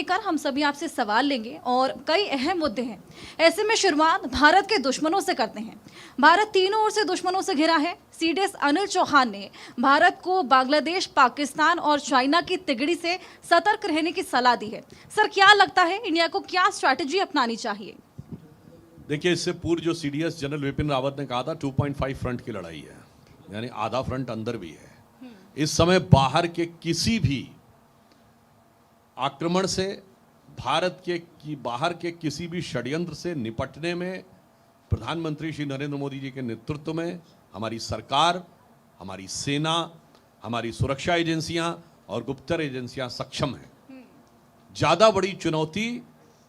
लेकर हम सभी आपसे सवाल लेंगे और कई अहम मुद्दे हैं। ऐसे में शुरुआत भारत के दुश्मनों से करते हैं। भारत तीनों ओर से दुश्मनों से घिरा है। सीडीएस अनिल चौहान ने भारत को बांग्लादेश, पाकिस्तान और चाइना की तिगड़ी से सतर्क रहने की सलाह दी है। सर, क्या लगता है इंडिया को क्या स्ट्रैटेजी अपनानी चाहिए? देखिए, इससे पूर्व जो सीडीएस जनरल विपिन रावत ने कहा था 2.5 फ्रंट की लड़ाई है, यानी आधा फ्रंट अंदर भी है। इस समय बाहर के किसी भी आक्रमण से, भारत के बाहर के किसी भी षड्यंत्र से निपटने में प्रधानमंत्री श्री नरेंद्र मोदी जी के नेतृत्व में हमारी सरकार, हमारी सेना, हमारी सुरक्षा एजेंसियां और गुप्तचर एजेंसियां सक्षम हैं। ज्यादा बड़ी चुनौती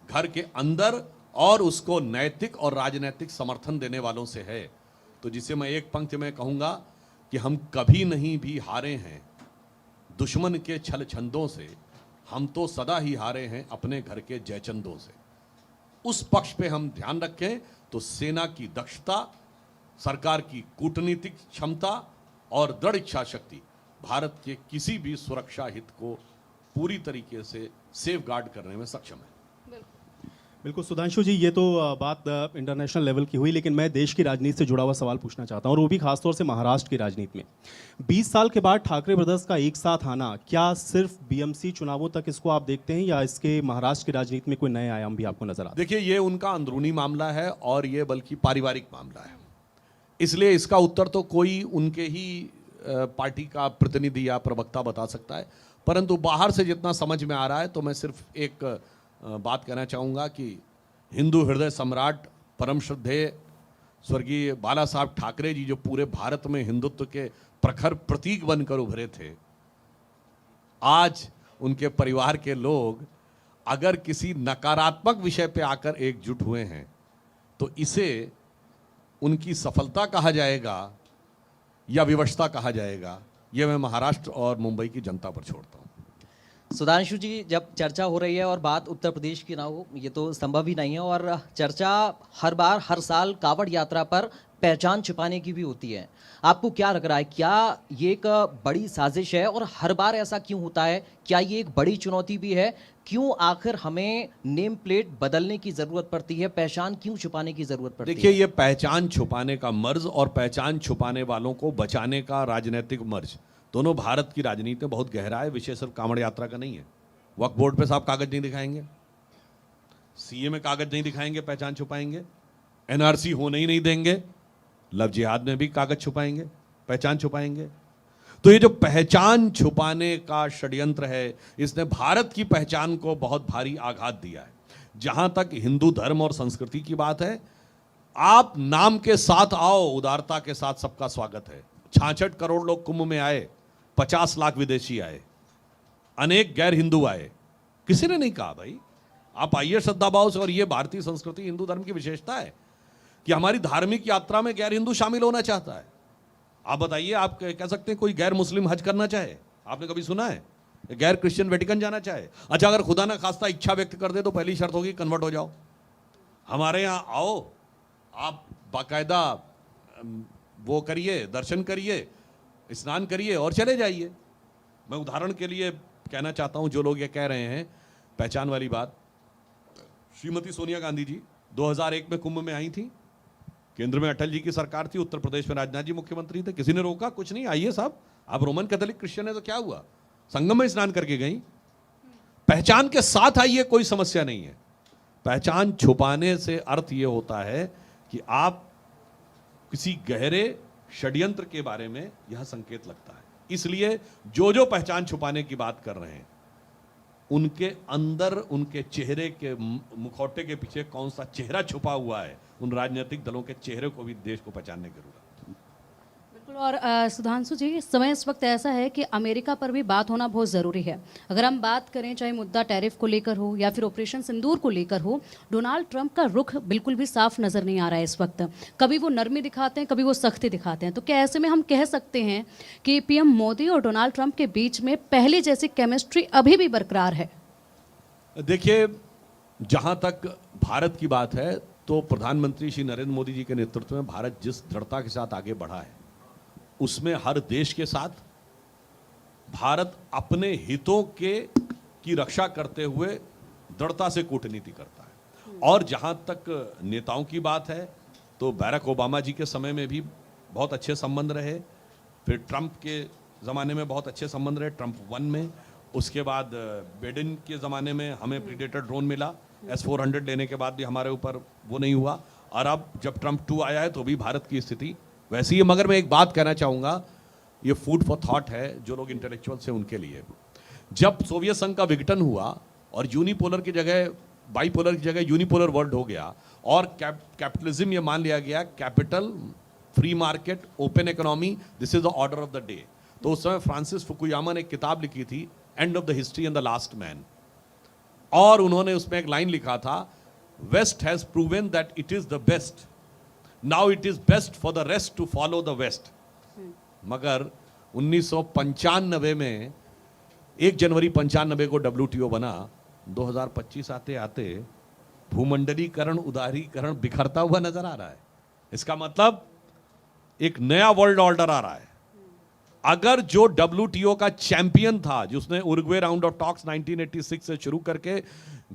घर के अंदर और उसको नैतिक और राजनैतिक समर्थन देने वालों से है। तो जिसे मैं एक पंक्ति में कहूंगा कि हम कभी नहीं भी हारे हैं दुश्मन के छल छंदों से, हम तो सदा ही हारे हैं अपने घर के जयचंदों से। उस पक्ष पे हम ध्यान रखें तो सेना की दक्षता, सरकार की कूटनीतिक क्षमता और दृढ़ इच्छा शक्ति भारत के किसी भी सुरक्षा हित को पूरी तरीके से सेफ गार्ड करने में सक्षम है। बिल्कुल सुधांशु जी, ये तो बात इंटरनेशनल लेवल की हुई, लेकिन मैं देश की राजनीति से जुड़ा हुआ सवाल पूछना चाहता हूँ, और वो भी खासतौर से महाराष्ट्र की राजनीति में 20 साल के बाद ठाकरे ब्रदर्स का एक साथ आना, क्या सिर्फ बीएमसी चुनावों तक इसको आप देखते हैं या इसके महाराष्ट्र की राजनीति में कोई नए आयाम भी आपको नजर आता है? देखिए, ये उनका अंदरूनी मामला है और ये बल्कि पारिवारिक मामला है, इसलिए इसका उत्तर तो कोई उनके ही पार्टी का प्रतिनिधि या प्रवक्ता बता सकता है। परंतु बाहर से जितना समझ में आ रहा है, तो मैं सिर्फ एक बात कहना चाहूँगा कि हिंदू हृदय सम्राट परम श्रद्धेय स्वर्गीय बाला साहब ठाकरे जी, जो पूरे भारत में हिंदुत्व के प्रखर प्रतीक बनकर उभरे थे, आज उनके परिवार के लोग अगर किसी नकारात्मक विषय पे आकर एकजुट हुए हैं तो इसे उनकी सफलता कहा जाएगा या विवशता कहा जाएगा, यह मैं महाराष्ट्र और मुंबई की जनता पर छोड़ता हूँ। सुधांशु जी, जब चर्चा हो रही है और बात उत्तर प्रदेश की ना हो, ये तो संभव ही नहीं है, और चर्चा हर बार हर साल कावड़ यात्रा पर पहचान छिपाने की भी होती है। आपको क्या लग रहा है, क्या ये एक बड़ी साजिश है और हर बार ऐसा क्यों होता है? क्या ये एक बड़ी चुनौती भी है? क्यों आखिर हमें नेम प्लेट बदलने की जरूरत पड़ती है? पहचान क्यों छुपाने की जरूरत पड़ती है? देखिए, ये पहचान छुपाने का मर्ज और पहचान छुपाने वालों को बचाने का राजनीतिक मर्ज, दोनों भारत की राजनीति में बहुत गहरा है। विषय सिर्फ कांवड़ यात्रा का नहीं है। वक्फ बोर्ड पे साहब कागज नहीं दिखाएंगे, सीए में कागज नहीं दिखाएंगे, पहचान छुपाएंगे। एनआरसी होने ही नहीं देंगे, लव जिहाद में भी कागज छुपाएंगे, पहचान छुपाएंगे। तो ये जो पहचान छुपाने का षड्यंत्र है, इसने भारत की पहचान को बहुत भारी आघात दिया है। जहां तक हिंदू धर्म और संस्कृति की बात है, आप नाम के साथ आओ, उदारता के साथ सबका स्वागत है। 66 करोड़ लोग कुंभ में आए, 50 लाख विदेशी आए, अनेक गैर हिंदू आए। किसी ने नहीं कहा भाई आप आइए श्रद्धा भाव से। और ये भारतीय संस्कृति, हिंदू धर्म की विशेषता है कि हमारी धार्मिक यात्रा में गैर हिंदू शामिल होना चाहता है। आप बताइए, आप कह सकते हैं कोई गैर मुस्लिम हज करना चाहे? आपने कभी सुना है? गैर क्रिश्चियन वेटिकन जाना चाहे? अच्छा, अगर खुदा ना खास्ता इच्छा व्यक्त कर दे तो पहली शर्त होगी कन्वर्ट हो जाओ। हमारे यहाँ आओ, आप बाकायदा वो करिए, दर्शन करिए, स्नान करिए और चले जाइए। मैं उदाहरण के लिए कहना चाहता हूं, जो लोग ये कह रहे हैं पहचान वाली बात, श्रीमती सोनिया गांधी जी 2001 में कुंभ में आई थी, केंद्र में अटल जी की सरकार थी, उत्तर प्रदेश में राजनाथ जी मुख्यमंत्री थे, किसी ने रोका? कुछ नहीं। आइए साहब, आप रोमन कैथोलिक क्रिश्चियन है तो क्या हुआ, संगम में स्नान करके गई। पहचान के साथ आइए, कोई समस्या नहीं है। पहचान छुपाने से अर्थ यह होता है कि आप किसी गहरे षड्यंत्र के बारे में यह संकेत लगता है। इसलिए जो जो पहचान छुपाने की बात कर रहे हैं, उनके अंदर, उनके चेहरे के मुखौटे के पीछे कौन सा चेहरा छुपा हुआ है, उन राजनीतिक दलों के चेहरे को भी देश को पहचानने की जरूरत है। बिल्कुल। और सुधांशु जी, समय इस वक्त ऐसा है कि अमेरिका पर भी बात होना बहुत ज़रूरी है। अगर हम बात करें, चाहे मुद्दा टैरिफ को लेकर हो या फिर ऑपरेशन सिंदूर को लेकर हो, डोनाल्ड ट्रंप का रुख बिल्कुल भी साफ नज़र नहीं आ रहा है इस वक्त। कभी वो नरमी दिखाते हैं, कभी वो सख्ती दिखाते हैं। तो क्या ऐसे में हम कह सकते हैं कि पीएम मोदी और डोनाल्ड ट्रंप के बीच में पहले जैसी केमिस्ट्री अभी भी बरकरार है? देखिए, जहां तक भारत की बात है, तो प्रधानमंत्री श्री नरेंद्र मोदी जी के नेतृत्व में भारत जिस दृढ़ता के साथ आगे बढ़ा है, उसमें हर देश के साथ भारत अपने हितों की रक्षा करते हुए दृढ़ता से कूटनीति करता है। और जहां तक नेताओं की बात है तो बैरक ओबामा जी के समय में भी बहुत अच्छे संबंध रहे, फिर ट्रंप के ज़माने में बहुत अच्छे संबंध रहे, ट्रंप 1 में, उसके बाद बाइडेन के ज़माने में हमें प्रीडेटर ड्रोन मिला, S-400 लेने के बाद भी हमारे ऊपर वो नहीं हुआ, और अब जब ट्रंप 2 आया है तो भी भारत की स्थिति वैसी है। मगर मैं एक बात कहना चाहूँगा, ये फूड फॉर थॉट है जो लोग इंटेलेक्चुअल्स हैं उनके लिए। जब सोवियत संघ का विघटन हुआ और यूनिपोलर की जगह बाईपोलर की जगह यूनिपोलर वर्ल्ड हो गया और कैपिटलिज्म ये मान लिया गया, capital, free market, open economy, this is the order of the day. तो उस समय फ्रांसिस फुकुयामा ने एक किताब लिखी थी, end of the history and the last man, और उन्होंने उसमें एक लाइन लिखा था, west has proven that it is the best, now it is best for the rest to follow the west. मगर 1995 में 1 जनवरी 95 को WTO बना, 2025 आते आते भूमंडलीकरण, उदारीकरण बिखरता हुआ नजर आ रहा है। इसका मतलब एक नया वर्ल्ड ऑर्डर आ रहा है। अगर जो WTO का चैंपियन था, जिसने उरुग्वे राउंड ऑफ टॉक्स 1986 से शुरू करके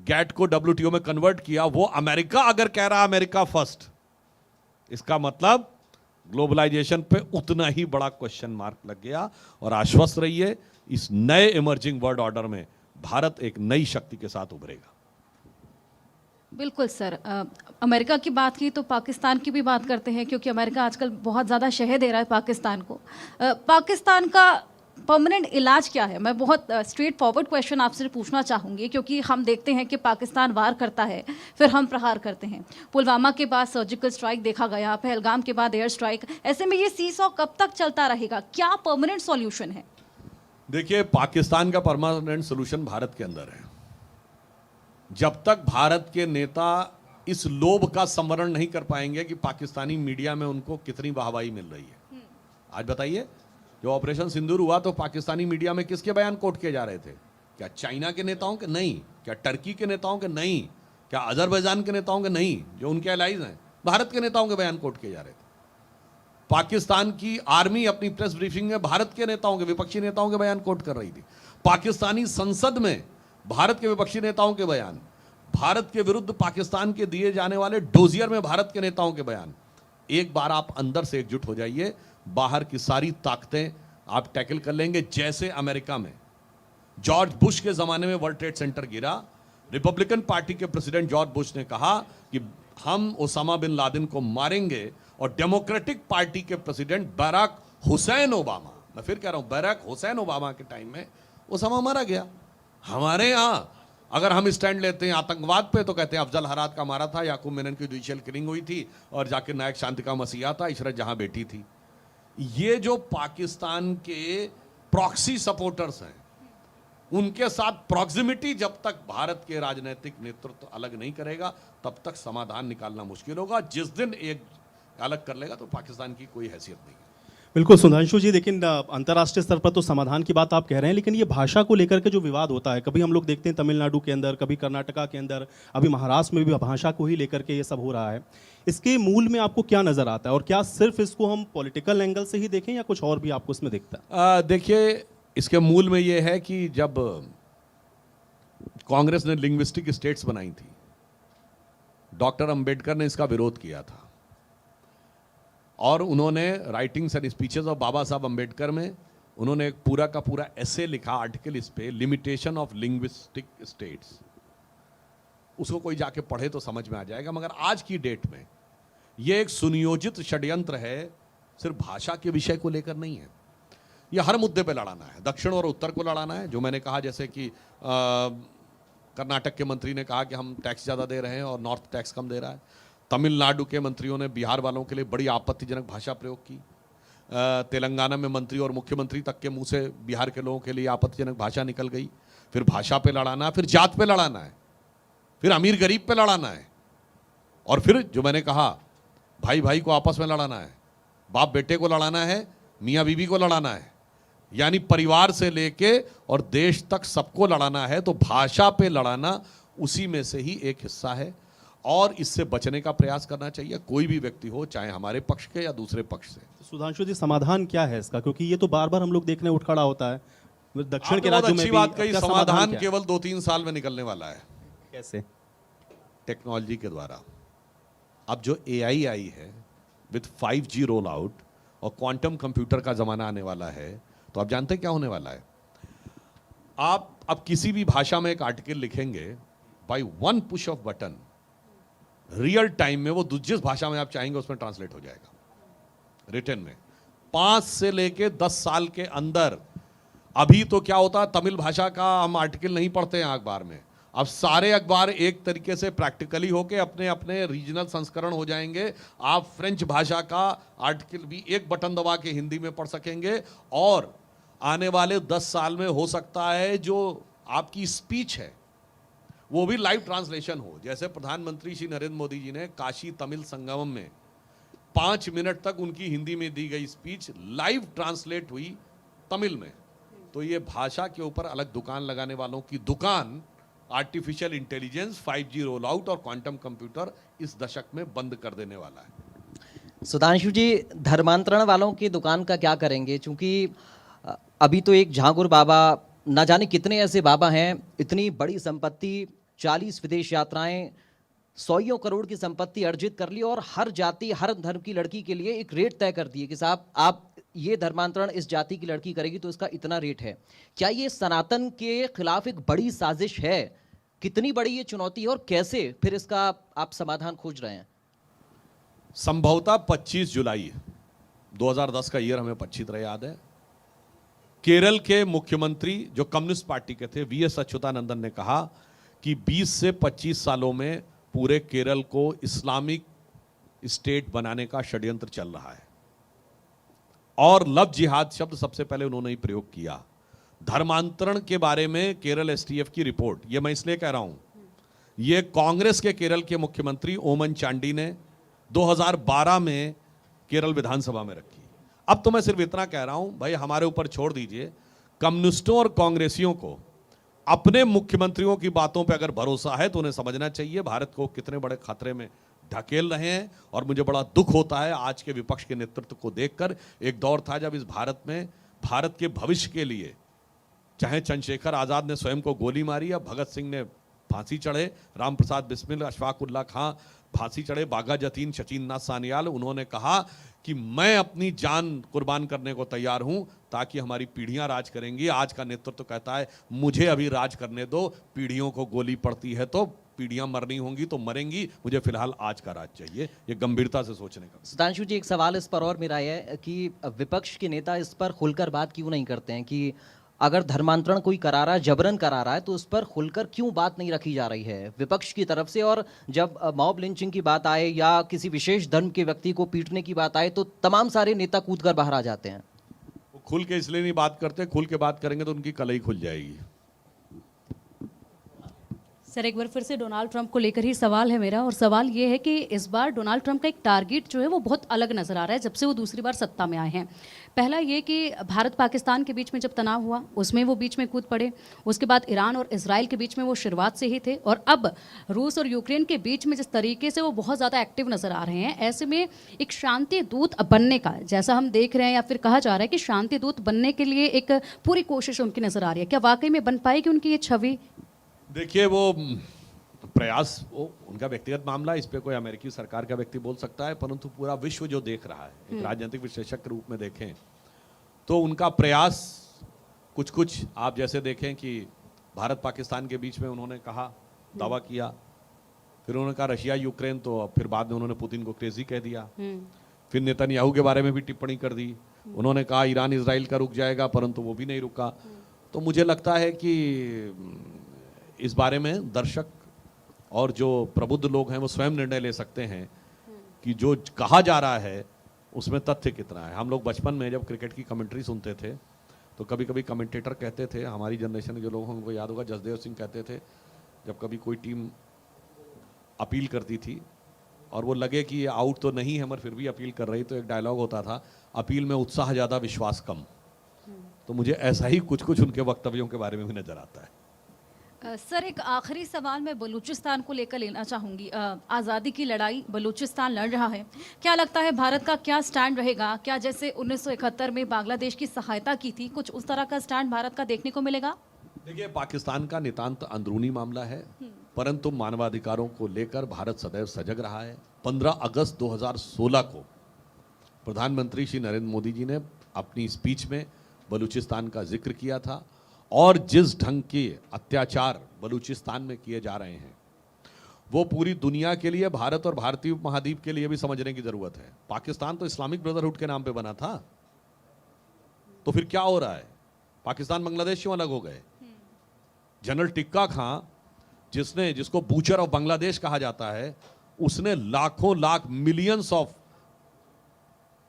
गैट को WTO में कन्वर्ट किया, वो अमेरिका अगर कह रहा अमेरिका फर्स्ट, इसका मतलब ग्लोबलाइजेशन पे उतना ही बड़ा क्वेश्चन मार्क लग गया। और आश्वस्त रहिए, इस नए इमर्जिंग वर्ल्ड ऑर्डर में भारत एक नई शक्ति के साथ उभरेगा। बिल्कुल सर, अमेरिका की बात की तो पाकिस्तान की भी बात करते हैं, क्योंकि अमेरिका आजकल बहुत ज़्यादा शह दे रहा है पाकिस्तान को। पाकिस्तान का परमानेंट इलाज क्या है? मैं बहुत स्ट्रेट फॉरवर्ड क्वेश्चन आपसे पूछना चाहूँगी, क्योंकि हम देखते हैं कि पाकिस्तान वार करता है, फिर हम प्रहार करते हैं। पुलवामा के बाद सर्जिकल स्ट्राइक देखा गया, पहलगाम के बाद एयर स्ट्राइक। ऐसे में ये सीसॉ कब तक चलता रहेगा? क्या परमानेंट सॉल्यूशन है? देखिए, पाकिस्तान का परमानेंट सोल्यूशन भारत के अंदर है। जब तक भारत के नेता इस लोभ का संवरण नहीं कर पाएंगे कि पाकिस्तानी मीडिया में उनको कितनी वाहवाही मिल रही है। आज बताइए, जो ऑपरेशन सिंदूर हुआ तो पाकिस्तानी मीडिया में किसके बयान कोट किए जा रहे थे? क्या चाइना के नेताओं के? नहीं। क्या टर्की के नेताओं के? नहीं। क्या अजरबैजान के नेताओं के? नहीं। जो उनके एलाइज हैं, भारत के नेताओं के बयान कोट किए जा रहे थे। पाकिस्तान की आर्मी अपनी प्रेस ब्रीफिंग में भारत के नेताओं के, विपक्षी नेताओं के बयान कोट कर रही थी। पाकिस्तानी संसद में भारत के विपक्षी नेताओं के बयान, भारत के विरुद्ध पाकिस्तान के दिए जाने वाले डोजियर में भारत के नेताओं के बयान। एक बार आप अंदर से एकजुट हो जाइए, बाहर की सारी ताकतें आप टैकल कर लेंगे। जैसे अमेरिका में जॉर्ज बुश के जमाने में वर्ल्ड ट्रेड सेंटर गिरा, रिपब्लिकन पार्टी के प्रेसिडेंट जॉर्ज बुश ने कहा कि हम ओसामा बिन लादेन को मारेंगे, और डेमोक्रेटिक पार्टी के प्रेसिडेंट बराक हुसैन ओबामा, मैं फिर कह रहा हूं, बराक हुसैन ओबामा के टाइम में ओसामा मारा गया। हमारे यहाँ अगर हम स्टैंड लेते हैं आतंकवाद पे तो कहते हैं अफजल हरात का मारा था, याकूब मेनन की जुडिशियल किलिंग हुई थी, और जाकिर नायक शांतिका मसीहा था, इशरत जहां बेटी थी। ये जो पाकिस्तान के प्रॉक्सी सपोर्टर्स हैं, उनके साथ प्रॉक्सिमिटी जब तक भारत के राजनीतिक नेतृत्व अलग नहीं करेगा, तब तक समाधान निकालना मुश्किल होगा। जिस दिन एक अलग कर लेगा तो पाकिस्तान की कोई हैसियत नहीं है। बिल्कुल सुधांशु जी, लेकिन अंतर्राष्ट्रीय स्तर पर तो समाधान की बात आप कह रहे हैं, लेकिन ये भाषा को लेकर के जो विवाद होता है, कभी हम लोग देखते हैं तमिलनाडु के अंदर, कभी कर्नाटका के अंदर, अभी महाराष्ट्र में भी भाषा को ही लेकर के ये सब हो रहा है। इसके मूल में आपको क्या नज़र आता है, और क्या सिर्फ इसको हम पॉलिटिकल एंगल से ही देखें या कुछ और भी आपको इसमें दिखता है? देखिए, इसके मूल में ये है कि जब कांग्रेस ने लिंग्विस्टिक स्टेट्स बनाई थी, डॉक्टर अंबेडकर ने इसका विरोध किया था, और उन्होंने राइटिंग्स एंड स्पीचेस ऑफ बाबा साहब अंबेडकर में उन्होंने एक पूरा का पूरा ऐसे लिखा, आर्टिकल इस पे, लिमिटेशन ऑफ लिंग्विस्टिक स्टेट्स। उसको कोई जाके पढ़े तो समझ में आ जाएगा। मगर आज की डेट में ये एक सुनियोजित षड्यंत्र है, सिर्फ भाषा के विषय को लेकर नहीं है, ये हर मुद्दे पे लड़ाना है। दक्षिण और उत्तर को लड़ाना है, जो मैंने कहा, जैसे कि कर्नाटक के मंत्री ने कहा कि हम टैक्स ज़्यादा दे रहे हैं और नॉर्थ टैक्स कम दे रहा है। तमिलनाडु के मंत्रियों ने बिहार वालों के लिए बड़ी आपत्तिजनक भाषा प्रयोग की। तेलंगाना में मंत्री और मुख्यमंत्री तक के मुंह से बिहार के लोगों के लिए आपत्तिजनक भाषा निकल गई। फिर भाषा पे लड़ाना है, फिर जात पे लड़ाना है, फिर अमीर गरीब पे लड़ाना है, और फिर जो मैंने कहा, भाई भाई को आपस में लड़ाना है, बाप बेटे को लड़ाना है, मियाँ बीबी को लड़ाना है, यानी परिवार से लेके और देश तक सबको लड़ाना है। तो भाषा पे लड़ाना उसी में से ही एक हिस्सा है, और इससे बचने का प्रयास करना चाहिए, कोई भी व्यक्ति हो, चाहे हमारे पक्ष के या दूसरे पक्ष से। सुधांशु जी, समाधान क्या है इसका? क्योंकि ये तो बार बार हम लोग देखने उठ खड़ा होता है, दक्षिण के राज्यों में अच्छी भी। बात कही, क्या समाधान क्या? केवल 2-3 साल में निकलने वाला है। कैसे? टेक्नोलॉजी के द्वारा। अब जो एआई आई है विथ 5G रोल आउट और क्वांटम कंप्यूटर का ज़माना आने वाला है, तो आप जानते हैं क्या होने वाला है? आप अब किसी भी भाषा में एक आर्टिकल लिखेंगे, by one push off button real time में वो जिस भाषा में आप चाहेंगे उसमें ट्रांसलेट हो जाएगा रिटन में। 5 से लेके 10 साल के अंदर। अभी तो क्या होता है, तमिल भाषा का हम आर्टिकल नहीं पढ़ते हैं अखबार में, अब सारे अखबार एक तरीके से प्रैक्टिकली होके अपने अपने रीजनल संस्करण हो जाएंगे। आप फ्रेंच भाषा का आर्टिकल भी एक बटन दबा के हिंदी में पढ़ सकेंगे, और आने वाले 10 साल में हो सकता है जो आपकी स्पीच है वो भी लाइव ट्रांसलेशन हो। जैसे प्रधानमंत्री श्री नरेंद्र मोदी जी ने काशी तमिल संगमम में 5 मिनट तक उनकी हिंदी में दी गई स्पीच लाइव ट्रांसलेट हुई तमिल में। तो ये भाषा के ऊपर अलग दुकान लगाने वालों की दुकान artificial intelligence, 5G roll out और क्वांटम कंप्यूटर इस दशक में बंद कर देने वाला है। सुधांशु जी, धर्मांतरण वालों की दुकान का क्या करेंगे? क्योंकि अभी तो एक झांगुर बाबा, ना जाने कितने ऐसे बाबा हैं, इतनी बड़ी संपत्ति, 40 विदेश यात्राएं, 100 करोड़ की संपत्ति अर्जित कर ली, और हर जाति हर धर्म की लड़की के लिए एक रेट तय कर दिए कि साहब आप ये धर्मांतरण इस जाति की लड़की करेगी तो इसका इतना रेट है। क्या ये सनातन के खिलाफ एक बड़ी साजिश है? कितनी बड़ी ये चुनौती है और कैसे फिर इसका आप समाधान खोज रहे हैं? संभवतः 25 जुलाई 2010 का ईयर हमें अच्छी तरह याद है। केरल के मुख्यमंत्री जो कम्युनिस्ट पार्टी के थे, वीएस अच्युतानंदन ने कहा कि 20 से 25 सालों में पूरे केरल को इस्लामिक स्टेट बनाने का षड्यंत्र चल रहा है, और लव जिहाद शब्द सबसे पहले उन्होंने ही प्रयोग किया। धर्मांतरण के बारे में केरल एसटीएफ की रिपोर्ट, ये मैं इसलिए कह रहा हूं, ये कांग्रेस के केरल के मुख्यमंत्री ओमन चांडी ने 2012 में केरल विधानसभा में रखी। अब तो मैं सिर्फ इतना कह रहा हूं, भाई हमारे ऊपर छोड़ दीजिए, कम्युनिस्टों और कांग्रेसियों को अपने मुख्यमंत्रियों की बातों पे अगर भरोसा है तो उन्हें समझना चाहिए भारत को कितने बड़े खतरे में ढकेल रहे हैं। और मुझे बड़ा दुख होता है आज के विपक्ष के नेतृत्व को देखकर। एक दौर था जब इस भारत में भारत के भविष्य के लिए चाहे चंद्रशेखर आजाद ने स्वयं को गोली मारी, या भगत सिंह ने फांसी चढ़े, राम प्रसाद बिस्मिल, अशफाक उल्ला खां फांसी चढ़े, बागा जतीन, सचिन नाथ सान्याल, उन्होंने कहा कि मैं अपनी जान कुर्बान करने को तैयार हूं ताकि हमारी पीढ़ियां राज करेंगी। आज का नेतृत्व कहता है मुझे अभी राज करने दो, पीढ़ियों को गोली पड़ती है तो पीढ़ियां मरनी होंगी तो मरेंगी, मुझे फिलहाल आज का राज चाहिए। ये गंभीरता से सोचने का। सुधांशु जी, एक सवाल इस पर और मेरा है कि विपक्ष के नेता इस पर खुलकर बात क्यों नहीं करते हैं कि अगर धर्मांतरण कोई करा रहा है, जबरन करा रहा है, तो उस पर खुलकर क्यों बात नहीं रखी जा रही है विपक्ष की तरफ से? और जब मॉब लिंचिंग की बात आए या किसी विशेष धर्म के व्यक्ति को पीटने की बात आए तो तमाम सारे नेता कूदकर बाहर आ जाते हैं। वो खुल के इसलिए नहीं बात करते, खुल के बात करेंगे तो उनकी कलई खुल जाएगी। सर, एक बार फिर से डोनाल्ड ट्रंप को लेकर ही सवाल है मेरा, और सवाल ये है कि इस बार डोनाल्ड ट्रंप का एक टारगेट जो है वो बहुत अलग नजर आ रहा है जब से वो दूसरी बार सत्ता में आए हैं। पहला ये कि भारत पाकिस्तान के बीच में जब तनाव हुआ उसमें वो बीच में कूद पड़े, उसके बाद ईरान और इजराइल के बीच में वो शुरुआत से ही थे, और अब रूस और यूक्रेन के बीच में जिस तरीके से वो बहुत ज़्यादा एक्टिव नजर आ रहे हैं, ऐसे में एक शांति दूत बनने का, जैसा हम देख रहे हैं या फिर कहा जा रहा है कि शांति दूत बनने के लिए एक पूरी कोशिश उनकी नजर आ रही है, क्या वाकई में बन पाएगी उनकी ये छवि? देखिए, वो प्रयास वो उनका व्यक्तिगत मामला, इस पे कोई अमेरिकी सरकार का व्यक्ति बोल सकता है, परंतु पूरा विश्व जो देख रहा है, एक राजनीतिक विश्लेषक के रूप में देखें तो उनका प्रयास कुछ कुछ आप जैसे देखें कि भारत पाकिस्तान के बीच में उन्होंने कहा, दावा किया, फिर उन्होंने कहा रशिया यूक्रेन, तो फिर बाद में उन्होंने पुतिन को क्रेजी कह दिया, फिर नेतन्याहू के बारे में भी टिप्पणी कर दी, उन्होंने कहा ईरान इजराइल का रुक जाएगा, परंतु वो भी नहीं रुका। तो मुझे लगता है कि इस बारे में दर्शक और जो प्रबुद्ध लोग हैं वो स्वयं निर्णय ले सकते हैं कि जो कहा जा रहा है उसमें तथ्य कितना है। हम लोग बचपन में जब क्रिकेट की कमेंट्री सुनते थे तो कभी कभी कमेंटेटर कहते थे, हमारी जनरेशन के जो लोग हैं उनको याद होगा, जसदेव सिंह कहते थे जब कभी कोई टीम अपील करती थी और वो लगे कि ये आउट तो नहीं है मगर फिर भी अपील कर रही, तो एक डायलॉग होता था, अपील में उत्साह ज़्यादा विश्वास कम। तो मुझे ऐसा ही कुछ कुछ उनके वक्तव्यों के बारे में भी नजर आता है। सर, एक आखिरी सवाल मैं बलूचिस्तान को लेकर लेना चाहूँगी। आज़ादी की लड़ाई बलूचिस्तान लड़ रहा है, क्या लगता है भारत का क्या स्टैंड रहेगा? क्या जैसे 1971 में बांग्लादेश की सहायता की थी, कुछ उस तरह का स्टैंड भारत का देखने को मिलेगा? देखिए, पाकिस्तान का नितांत अंदरूनी मामला है परंतु मानवाधिकारों को लेकर भारत सदैव सजग रहा है। 15 अगस्त 2016 को प्रधानमंत्री श्री नरेंद्र मोदी जी ने अपनी स्पीच में बलूचिस्तान का जिक्र किया था और जिस ढंग के अत्याचार बलूचिस्तान में किए जा रहे हैं वो पूरी दुनिया के लिए, भारत और भारतीय उपमहाद्वीप के लिए भी समझने की जरूरत है। पाकिस्तान तो इस्लामिक ब्रदरहुड के नाम पे बना था, तो फिर क्या हो रहा है? पाकिस्तान बांग्लादेश क्यों अलग हो गए? जनरल टिक्का खां जिसको बूचर ऑफ बांग्लादेश कहा जाता है, उसने लाखों लाख मिलियंस ऑफ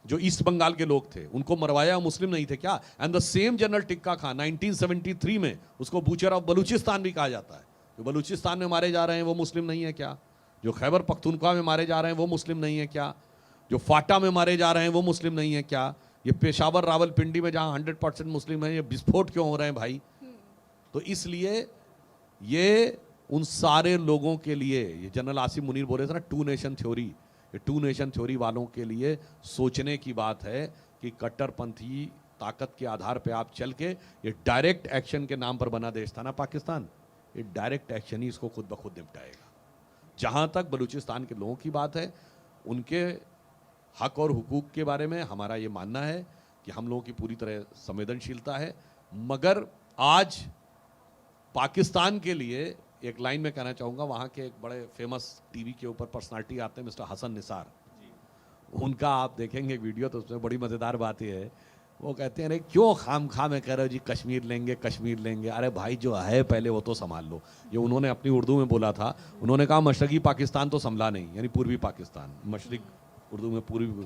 जो ईस्ट बंगाल के लोग थे उनको मरवाया, मुस्लिम नहीं थे क्या? And the same general Tikka Khan 1973 में उसको बूचर ऑफ बलूचिस्तान भी कहा जाता है। जो बलूचिस्तान में मारे जा रहे हैं वो मुस्लिम नहीं है क्या? जो खैबर पख्तूनख्वा में मारे जा रहे हैं वो मुस्लिम नहीं है क्या? जो फाटा में मारे जा रहे हैं वो मुस्लिम नहीं है क्या? ये पेशावर रावलपिंडी में जहां 100% मुस्लिम है, ये विस्फोट क्यों हो रहे हैं भाई? तो इसलिए ये उन सारे लोगों के लिए, ये जनरल आसिम मुनीर बोल रहे थे ना, 2 नेशन थ्योरी, ये 2 नेशन थ्योरी वालों के लिए सोचने की बात है कि कट्टरपंथी ताकत के आधार पे आप चल के, ये डायरेक्ट एक्शन के नाम पर बना देश था ना पाकिस्तान, ये डायरेक्ट एक्शन ही इसको खुद ब खुद निपटाएगा। जहां तक बलूचिस्तान के लोगों की बात है, उनके हक और हुकूक के बारे में हमारा ये मानना है कि हम लोगों की पूरी तरह संवेदनशीलता है, मगर आज पाकिस्तान के लिए एक लाइन में कहना चाहूँगा, वहाँ के एक बड़े फेमस टीवी के ऊपर पर्सनालिटी आते हैं मिस्टर हसन निसार, उनका आप देखेंगे एक वीडियो तो उसमें बड़ी मज़ेदार बात ये है, वो कहते हैं अरे क्यों खाम खा में कह रहे हो जी कश्मीर लेंगे कश्मीर लेंगे, अरे भाई जो है पहले वो तो संभाल लो। ये उन्होंने अपनी उर्दू में बोला था, उन्होंने कहा मशरकी पाकिस्तान तो संभला नहीं, यानी पूर्वी पाकिस्तान, मशरक उर्दू में पूर्वी को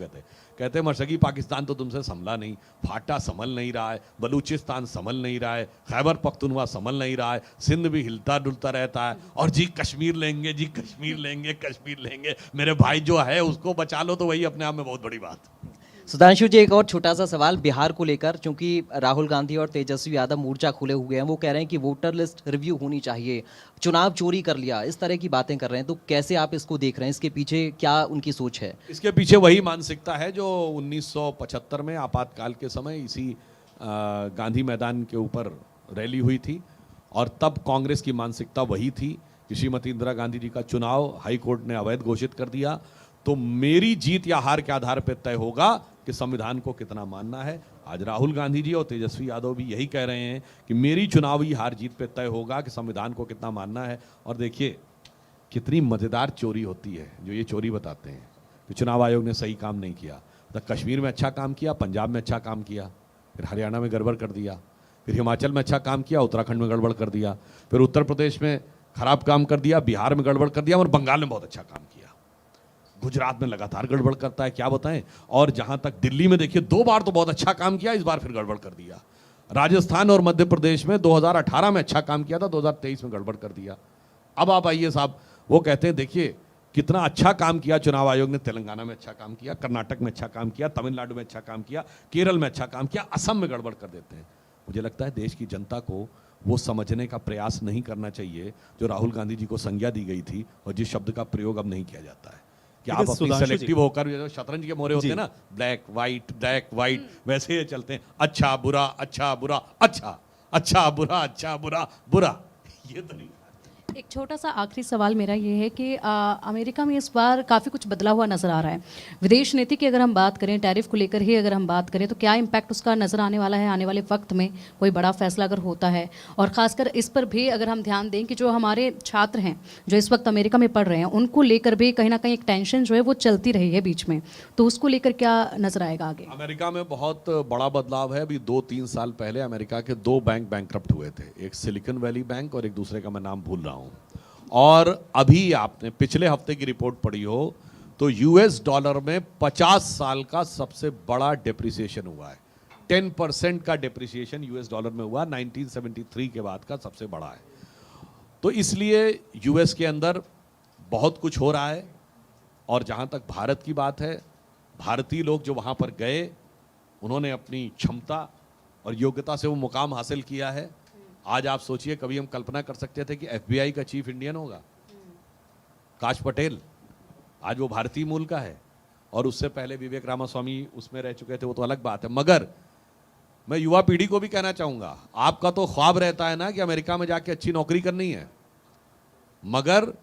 कहते हैं मशरकी पाकिस्तान तो तुमसे संभला नहीं, फाटा संभल नहीं रहा है, बलूचिस्तान संभल नहीं रहा है, खैबर पख्तूनख्वा संभल नहीं रहा है, सिंध भी हिलता डुलता रहता है, और जी कश्मीर लेंगे जी कश्मीर लेंगे कश्मीर लेंगे, मेरे भाई जो है उसको बचा लो, तो वही अपने आप में बहुत बड़ी बात। सुधांशु जी, एक और छोटा सा सवाल बिहार को लेकर, क्योंकि राहुल गांधी और तेजस्वी यादव मोर्चा खुले हुए हैं, वो कह रहे हैं कि वोटर लिस्ट रिव्यू होनी चाहिए, चुनाव चोरी कर लिया, इस तरह की बातें कर रहे हैं, तो कैसे आप इसको देख रहे हैं? इसके पीछे क्या उनकी सोच है? इसके पीछे वही मानसिकता है जो 1975 में आपातकाल के समय इसी गांधी मैदान के ऊपर रैली हुई थी, और तब कांग्रेस की मानसिकता वही थी कि श्रीमती इंदिरा गांधी जी का चुनाव हाई कोर्ट ने अवैध घोषित कर दिया, तो मेरी जीत या हार के आधार पर तय होगा कि संविधान को कितना मानना है। आज राहुल गांधी जी और तेजस्वी यादव भी यही कह रहे हैं कि मेरी चुनावी हार जीत पे तय होगा कि संविधान को कितना मानना है। और देखिए कितनी मज़ेदार चोरी होती है जो ये चोरी बताते हैं कि चुनाव आयोग ने सही काम नहीं किया, तो कश्मीर में अच्छा काम किया, पंजाब में अच्छा काम किया, फिर हरियाणा में गड़बड़ कर दिया, फिर हिमाचल में अच्छा काम किया, उत्तराखंड में गड़बड़ कर दिया, फिर उत्तर प्रदेश में खराब काम कर दिया, बिहार में गड़बड़ कर दिया, और बंगाल में बहुत अच्छा काम किया, गुजरात में लगातार गड़बड़ करता है, क्या बताएं। और जहां तक दिल्ली में देखिए 2 बार तो बहुत अच्छा काम किया, इस बार फिर गड़बड़ कर दिया। राजस्थान और मध्य प्रदेश में 2018 में अच्छा काम किया था, 2023 में गड़बड़ कर दिया। अब आप आइए साहब, वो कहते हैं देखिए कितना अच्छा काम किया चुनाव आयोग ने, तेलंगाना में अच्छा काम किया, कर्नाटक में अच्छा काम किया, तमिलनाडु में अच्छा काम किया, केरल में अच्छा काम किया, असम में गड़बड़ कर देते हैं। मुझे लगता है देश की जनता को वो समझने का प्रयास नहीं करना चाहिए जो राहुल गांधी जी को संज्ञा दी गई थी और जिस शब्द का प्रयोग अब नहीं किया जाता है कि आप अपनी सेलेक्टिव होकर, जो शतरंज के मोहरे होते हैं ना, ब्लैक वाइट, वैसे ये चलते हैं, अच्छा बुरा अच्छा बुरा अच्छा, अच्छा बुरा अच्छा बुरा बुरा, ये तो नहीं। एक छोटा सा आखिरी सवाल मेरा ये है कि अमेरिका में इस बार काफ़ी कुछ बदला हुआ नज़र आ रहा है। विदेश नीति की अगर हम बात करें, टैरिफ को लेकर ही अगर हम बात करें, तो क्या इम्पैक्ट उसका नज़र आने वाला है आने वाले वक्त में, कोई बड़ा फैसला अगर होता है? और ख़ासकर इस पर भी अगर हम ध्यान दें कि जो हमारे छात्र हैं जो इस वक्त अमेरिका में पढ़ रहे हैं, उनको लेकर भी कहीं ना कहीं एक टेंशन जो है वो चलती रही है बीच में, तो उसको लेकर क्या नज़र आएगा आगे? अमेरिका में बहुत बड़ा बदलाव है। अभी 2-3 साल पहले अमेरिका के 2 बैंक बैंकरप्ट हुए थे, एक सिलिकॉन वैली बैंक और एक दूसरे का मैं नाम भूल रहा हूँ। और अभी आपने पिछले हफ्ते की रिपोर्ट पढ़ी हो तो यूएस डॉलर में 50 साल का सबसे बड़ा डेप्रिसिएशन हुआ है। 10% का डेप्रिसिएशन यूएस डॉलर में हुआ, 1973 के बाद का सबसे बड़ा है। तो इसलिए यूएस के अंदर बहुत कुछ हो रहा है। और जहाँ तक भारत की बात है, भारतीय लोग जो वहाँ पर गए, उन्होंने अपनी क्षमता और योग्यता से वो मुकाम हासिल किया है। आज आप सोचिए, कभी हम कल्पना कर सकते थे कि एफबीआई का चीफ इंडियन होगा काश पटेल, आज वो भारतीय मूल का है। और उससे पहले विवेक रामास्वामी उसमें रह चुके थे, वो तो अलग बात है। मगर मैं युवा पीढ़ी को भी कहना चाहूँगा, आपका तो ख्वाब रहता है ना कि अमेरिका में जाके अच्छी नौकरी करनी है, मगर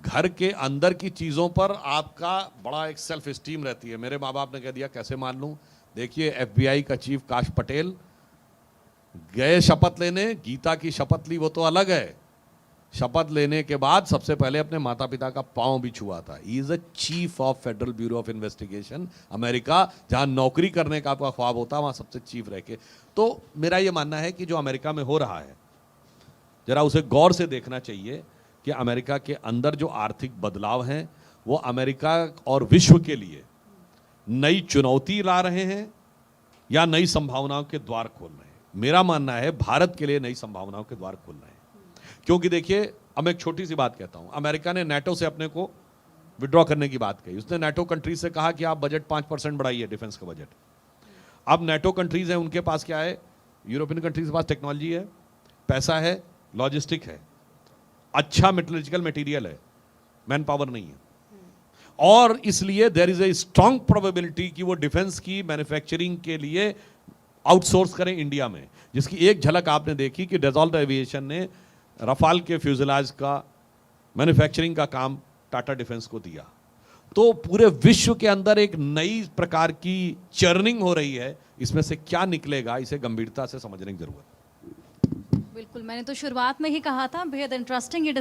घर के अंदर की चीज़ों पर आपका बड़ा एक सेल्फ स्टीम रहती है। मेरे माँ बाप ने कह दिया, कैसे मान लूँ? देखिए, FBI का चीफ काश पटेल गए शपथ लेने, गीता की शपथ ली वो तो अलग है, शपथ लेने के बाद सबसे पहले अपने माता पिता का पांव भी छुआ था। He is a chief of federal bureau of investigation America, जहां नौकरी करने का आपका ख्वाब होता वहां सबसे चीफ रह के। तो मेरा यह मानना है कि जो अमेरिका में हो रहा है, जरा उसे गौर से देखना चाहिए कि अमेरिका के अंदर जो आर्थिक बदलाव हैं वो अमेरिका और विश्व के लिए नई चुनौती ला रहे हैं या नई संभावनाओं के द्वार खोल रहे हैं। मेरा मानना है भारत के लिए नई संभावनाओं के द्वार खोल रहे हैं। क्योंकि देखिए, अब मैं एक छोटी सी बात कहता हूं, अमेरिका ने नाटो से अपने को विड्रॉ करने की बात कही। उसने नाटो कंट्रीज से कहा कि आप बजट 5% बढ़ाइए, डिफेंस का बजट। अब नाटो कंट्रीज हैं, उनके पास क्या है? यूरोपियन कंट्रीज के पास टेक्नोलॉजी है, पैसा है, लॉजिस्टिक है, अच्छा मेटलर्जिकल मटेरियल है, मैन पावर नहीं है। और इसलिए there is a strong probability कि वो डिफेंस की मैन्युफैक्चरिंग के लिए आउटसोर्स करें इंडिया में, जिसकी एक झलक आपने देखी कि डसॉल्ट एविएशन ने रफाल के फ्यूजलाज का मैन्युफैक्चरिंग का काम टाटा डिफेंस को दिया। तो पूरे विश्व के अंदर एक नई प्रकार की चर्निंग हो रही है। इसमें से क्या निकलेगा, इसे गंभीरता से समझने की जरूरत है। बिल्कुल, मैंने तो शुरुआत में ही कहा था, बेहद इंटरेस्टिंग ये